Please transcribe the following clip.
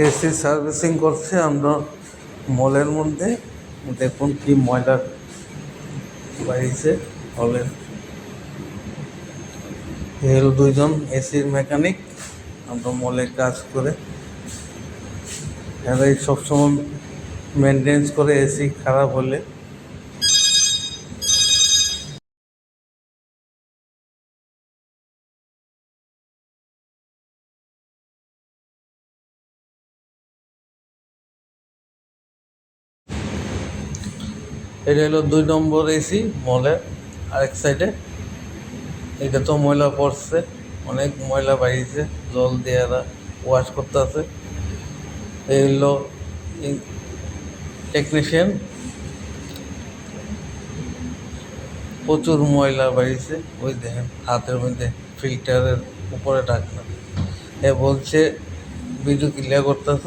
AC servicing করছে আমরা মলের মধ্যে। দেখুন কি ময়লা বাড়িছে হলের। এর দুইজন এসির মেকানিক, আমরা মলে কাজ করে এরাই সবসময় মেনটেন্স করে এসি খারাপ হলে। এটা হলো 2 নম্বর এসি মলের আরেক সাইডে। এটা তো ময়লা পড়ছে, অনেক ময়লা বাইরেছে, জল দিয়ে এরা ওয়াশ করতে আছে। এই হলো টেকনিশিয়ান। প্রচুর ময়লা বাইরেছে, ওই দেখেন হাতের মধ্যে ফিল্টারের উপরে ঢাকনা। এ বলছে ভিডিও ক্লিয়ার করতেছ।